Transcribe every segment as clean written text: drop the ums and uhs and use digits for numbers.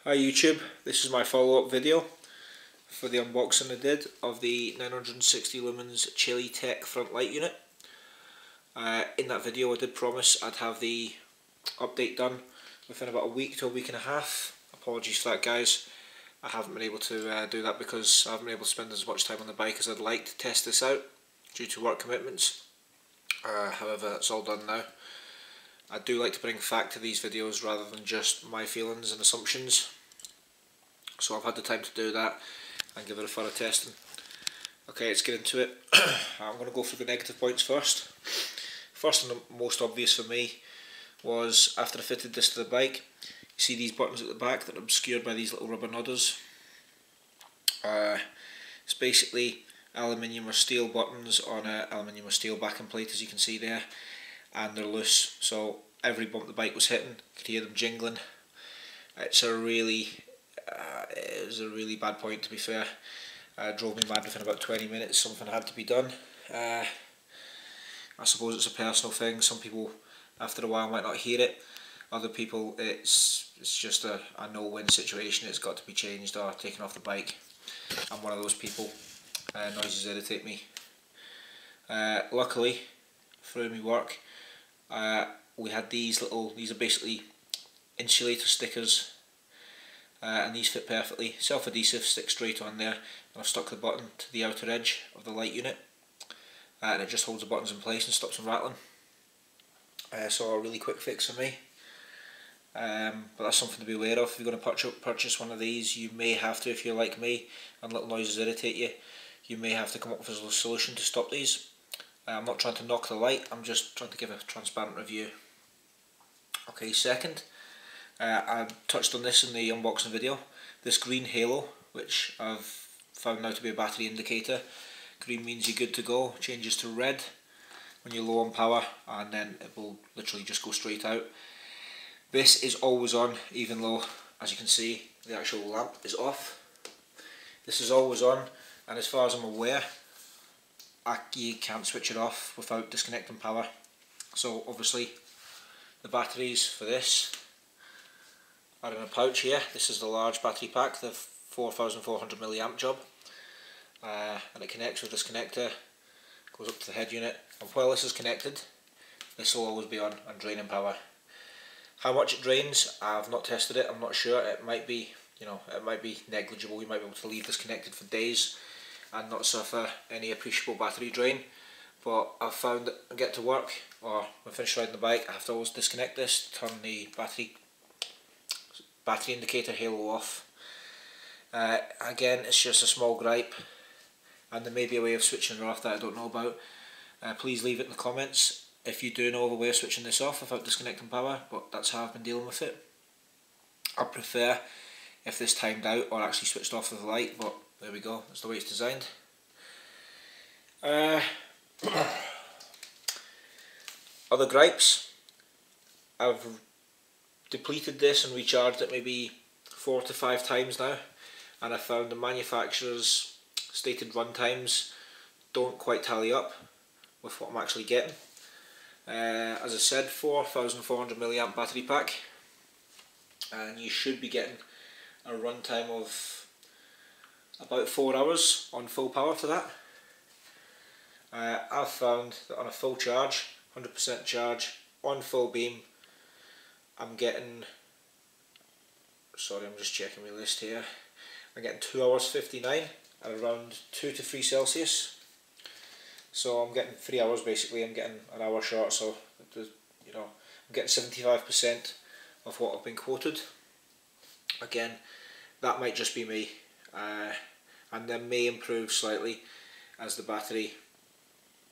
Hi YouTube, this is my follow-up video for the unboxing I did of the 960 lumens Chilli Tech front light unit. In that video I did promise I'd have the update done within about a week to a week and a half. Apologies for that guys, I haven't been able to do that because I haven't been able to spend as much time on the bike as I'd like to test this out due to work commitments. However, that's all done now. I do like to bring fact to these videos rather than just my feelings and assumptions. So I've had the time to do that and give it a thorough testing. Okay, let's get into it. I'm going to go through the negative points first. First and the most obvious for me was after I fitted this to the bike, you see these buttons at the back that are obscured by these little rubber nudders. It's basically aluminium or steel buttons on an aluminium or steel backing plate, as you can see there, and they're loose, so every bump the bike was hitting, you could hear them jingling. It was a really bad point, to be fair. Drove me mad within about 20 minutes, something had to be done. I suppose it's a personal thing, some people after a while might not hear it, other people it's just a no-win situation, it's got to be changed or taken off the bike. I'm one of those people, noises irritate me. Luckily, through my work, we had these are basically insulator stickers, and these fit perfectly, self-adhesive, stick straight on there, and I've stuck the button to the outer edge of the light unit, and it just holds the buttons in place and stops them rattling. So a really quick fix for me, but that's something to be aware of. If you're going to purchase one of these, you may have to, if you're like me and little noises irritate you, you may have to come up with a solution to stop these. I'm not trying to knock the light, I'm just trying to give a transparent review. Okay, second, I touched on this in the unboxing video, this green halo, which I've found now to be a battery indicator. Green means you're good to go, changes to red when you're low on power, and then it will literally just go straight out. This is always on, even though, as you can see, the actual lamp is off. This is always on, and as far as I'm aware, you can't switch it off without disconnecting power. So obviously the batteries for this are in a pouch here. This is the large battery pack, the 4400 milliamp job, and it connects with this connector, goes up to the head unit, and while this is connected, this will always be on and draining power. How much it drains, I've not tested it, I'm not sure. It might be, it might be negligible. You might be able to leave this connected for days and not suffer any appreciable battery drain, but I've found that I get to work or when I finish riding the bike, I have to always disconnect this, turn the battery indicator halo off. Again, it's just a small gripe, and there may be a way of switching it off that I don't know about. Please leave it in the comments if you do know of a way of switching this off without disconnecting power, but that's how I've been dealing with it. I prefer if this timed out or actually switched off with the light, but there we go, that's the way it's designed. Other gripes, I've depleted this and recharged it maybe 4 to 5 times now, and I found the manufacturer's stated run times don't quite tally up with what I'm actually getting. As I said, 4400 milliamp battery pack, and you should be getting a runtime of about 4 hours on full power for that. I've found that on a full charge, 100% charge, on full beam, I'm getting, sorry I'm just checking my list here, I'm getting 2 hours 59 at around 2 to 3 Celsius. So I'm getting 3 hours basically, I'm getting an hour short, so I'm getting 75% of what I've been quoted. Again, that might just be me, and then may improve slightly as the battery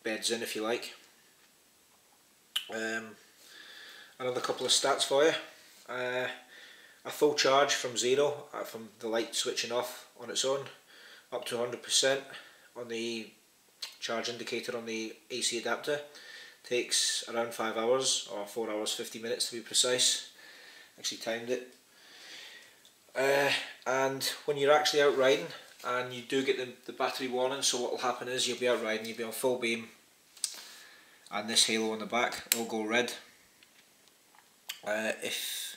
beds in, if you like. Another couple of stats for you. A full charge from zero, from the light switching off on its own, up to 100% on the charge indicator on the AC adapter, takes around 5 hours, or 4 hours 50 minutes to be precise. Actually timed it. And when you're actually out riding and you do get the battery warning, so what will happen is you'll be out riding, you'll be on full beam, and this halo on the back will go red. If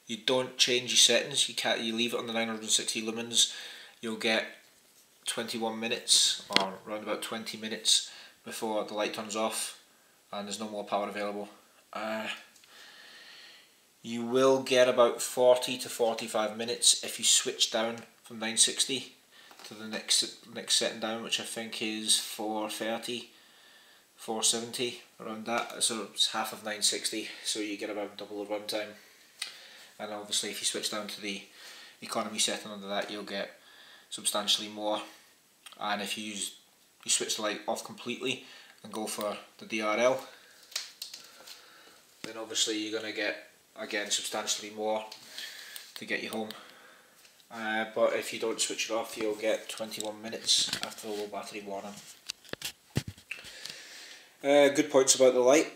you don't change your settings. You leave it on the 960 lumens. You'll get 21 minutes or around about 20 minutes before the light turns off and there's no more power available. You will get about 40 to 45 minutes if you switch down from 960 to the next setting down, which I think is 430, 470, around that. So it's half of 960, so you get about double the runtime. And obviously if you switch down to the economy setting under that, you'll get substantially more. And if you switch the light off completely and go for the DRL, then obviously you're going to get, again, substantially more to get you home. But if you don't switch it off, you'll get 21 minutes after the low battery warning. Good points about the light.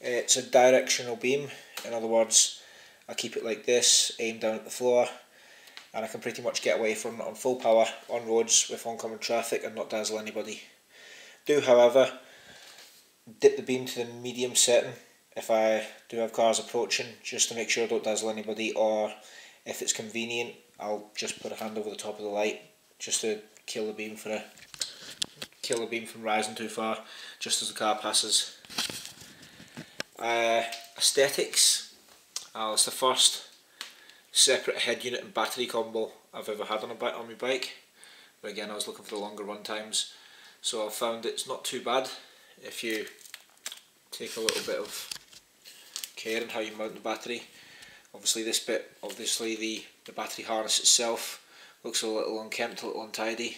It's a directional beam. In other words, I keep it like this, aimed down at the floor, and I can pretty much get away from it on full power on roads with oncoming traffic and not dazzle anybody. Do, however, dip the beam to the medium setting if I do have cars approaching, just to make sure I don't dazzle anybody, or if it's convenient, I'll just put a hand over the top of the light just to kill the beam from rising too far just as the car passes. Aesthetics. It's the first separate head unit and battery combo I've ever had on my bike, but again I was looking for the longer run times, so I found it's not too bad if you take a little bit of care in how you mount the battery. Obviously this bit, the battery harness itself looks a little unkempt, a little untidy.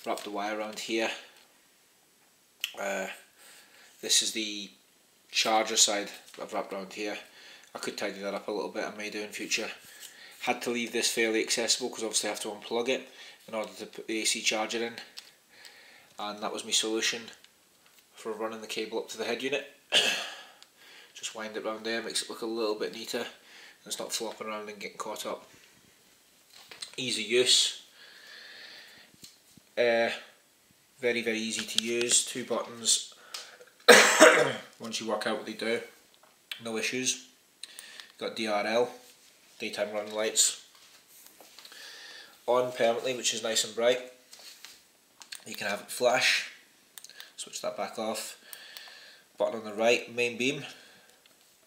Wrap the wire around here. This is the charger side I've wrapped around here. I could tidy that up a little bit, I may do in future. Had to leave this fairly accessible because obviously I have to unplug it in order to put the AC charger in, and that was my solution for running the cable up to the head unit. Just wind it round there, makes it look a little bit neater and it's not flopping around and getting caught up. Easy use. Very easy to use. 2 buttons. Once you work out what they do, no issues. Got DRL, daytime running lights, on permanently, which is nice and bright. You can have it flash, switch that back off. Button on the right, main beam,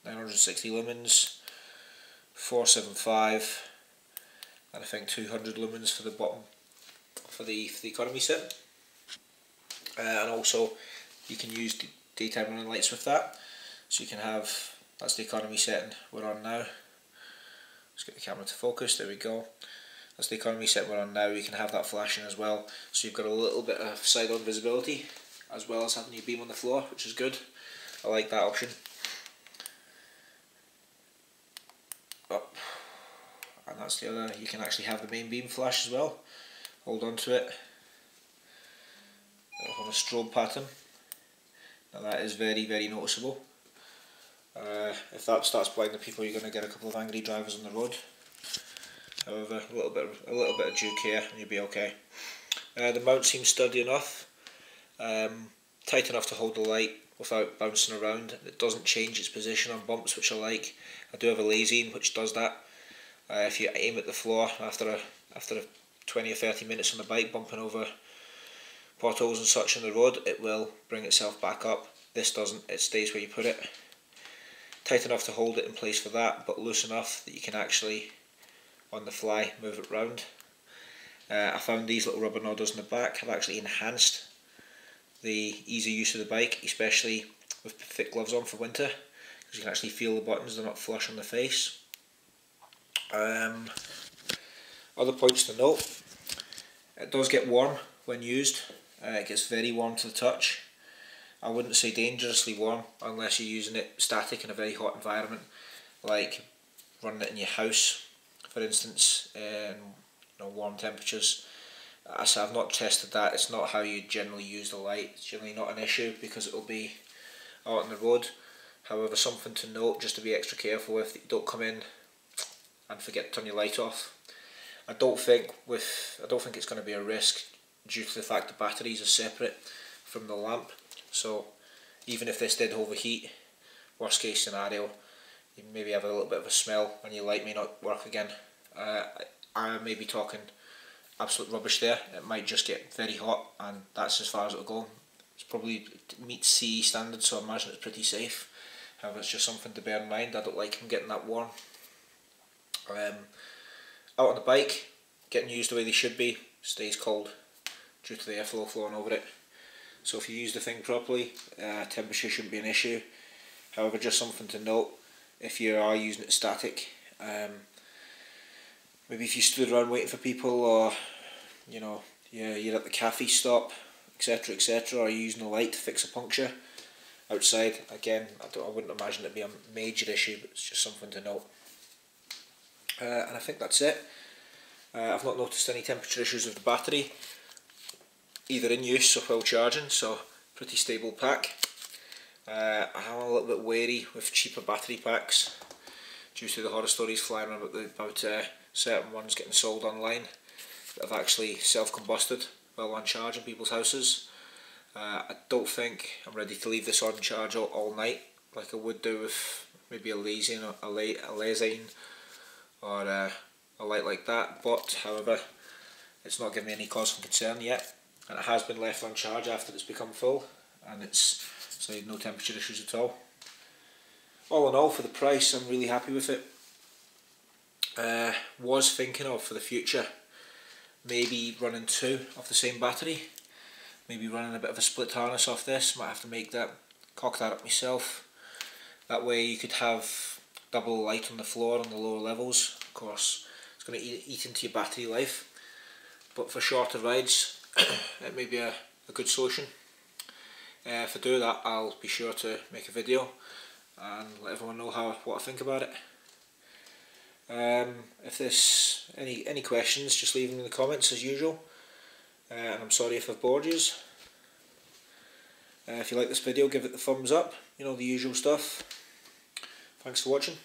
960 lumens, 475, and I think 200 lumens for the bottom, for the economy set. And also you can use daytime running lights with that, so you can have, that's the economy setting we're on now. Let's get the camera to focus, there we go. That's the economy setting we're on now. You can have that flashing as well, so you've got a little bit of side on visibility as well as having your beam on the floor, which is good. I like that option. Up. And that's the other, you can actually have the main beam flash as well. Hold on to it on a strobe pattern. Now that is very noticeable. If that starts blinding people, you're going to get a couple of angry drivers on the road. However, a little bit of due care and you'll be okay. The mount seems sturdy enough, tight enough to hold the light without bouncing around. It doesn't change its position on bumps, which I like. I do have a lazine which does that. If you aim at the floor after 20 or 30 minutes on the bike, bumping over potholes and such on the road, it will bring itself back up. This doesn't, it stays where you put it. Tight enough to hold it in place for that, but loose enough that you can actually, on the fly, move it round. I found these little rubber noddles in the back have actually enhanced the easy use of the bike, especially with thick gloves on for winter, because you can actually feel the buttons, they're not flush on the face. Other points to note, it does get warm when used. It gets very warm to the touch. I wouldn't say dangerously warm unless you're using it static in a very hot environment, like running it in your house, for instance, in warm temperatures. So I've not tested that. It's not how you generally use the light. It's generally not an issue because it will be out on the road. However, something to note, just to be extra careful with, that you don't come in and forget to turn your light off. I don't think it's going to be a risk due to the fact the batteries are separate from the lamp. So even if this did overheat, worst case scenario, you maybe have a little bit of a smell and your light may not work again. I may be talking absolute rubbish there. It might just get very hot, and that's as far as it'll go. It's probably meets CE standards, so I imagine it's pretty safe. However, it's just something to bear in mind. I don't like them getting that warm. Out on the bike, getting used the way they should be, stays cold due to the airflow flowing over it. So if you use the thing properly, temperature shouldn't be an issue. However, just something to note, if you are using it static, maybe if you stood around waiting for people, or you know, you're at the cafe stop, etc, etc, or you're using a light to fix a puncture outside, again, I wouldn't imagine it'd be a major issue, but it's just something to note. And I think that's it. I've not noticed any temperature issues with the battery, either in use or while charging, so pretty stable pack. I'm a little bit wary with cheaper battery packs due to the horror stories flying around about certain ones getting sold online that have actually self-combusted while on charge in people's houses. I don't think I'm ready to leave this on charge all night like I would do with maybe a Lezine or a light like that, but however, it's not giving me any cause for concern yet, and it has been left on charge after it's become full, and it's no temperature issues at all. All in all, for the price, I'm really happy with it. Was thinking of, for the future, maybe running two of the same battery, maybe running a bit of a split harness off this. Might have to cock that up myself. That way you could have double light on the floor on the lower levels. Of course, it's going to eat into your battery life, but for shorter rides, it may be a good solution. If I do that, I'll be sure to make a video and let everyone know what I think about it. If there's any questions, just leave them in the comments as usual, and I'm sorry if I've bored you. If you like this video, give it the thumbs up, you know, the usual stuff. Thanks for watching.